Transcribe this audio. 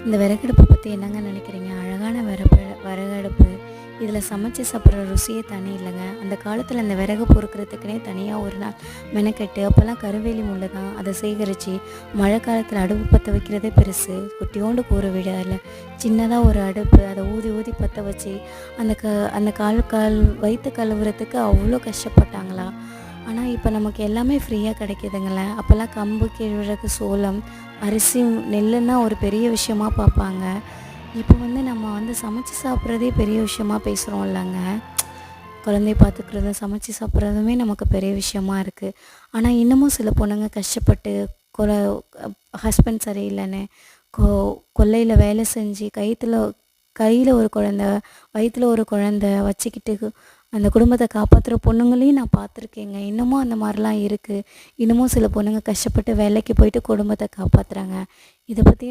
இந்த விறகடுப்பை பற்றி என்னங்க நினைக்கிறீங்க? அழகான விறகடுப்பு. இதில் சமைச்சு சாப்பிட்ற ருசியே தனி இல்லைங்க. அந்த காலத்தில் அந்த விறகு பொறுக்கிறதுக்குனே தனியாக ஒரு நாள் மெனக்கெட்டு, அப்போல்லாம் கருவேலி முள்ளு தான் அதை சேகரித்து மழை காலத்தில் அடுப்பு பற்ற வைக்கிறதே பெருசு. குட்டியோண்டு கூரை வீடு, அதில் சின்னதாக ஒரு அடுப்பு, அதை ஊதி ஊதி பற்ற வச்சு அந்த கால் வயிற்று கழுவுறதுக்கு அவ்வளோ கஷ்டப்பட்டாங்களா? ஆனால் இப்போ நமக்கு எல்லாமே ஃப்ரீயாக கிடைக்கிதுங்களே. அப்போல்லாம் கம்பு, கேழ்வரகு, சோளம், அரிசி, நெல்லுன்னா ஒரு பெரிய விஷயமா பார்ப்பாங்க. இப்போ நம்ம சமைச்சு சாப்பிட்றதே பெரிய விஷயமா பேசுகிறோம் இல்லைங்க. குழந்தைய பார்த்துக்கிறதும் சமைச்சு சாப்பிட்றதுமே நமக்கு பெரிய விஷயமா இருக்குது. ஆனால் இன்னமும் சில பொண்ணுங்க கஷ்டப்பட்டு கொல ஹஸ்பண்ட் சரியில்லைன்னு கொ கொல்லையில் வேலை செஞ்சு கையில் ஒரு குழந்த, வயிற்றில் ஒரு குழந்த வச்சுக்கிட்டு அந்த குடும்பத்தை காப்பாற்றுற பொண்ணுங்களையும் நான் பார்த்துருக்கேங்க. இன்னமும் அந்த மாதிரிலாம் இருக்குது. இன்னமும் சில பொண்ணுங்க கஷ்டப்பட்டு வேலைக்கு போயிட்டு குடும்பத்தை காப்பாற்றுறாங்க. இதை பற்றி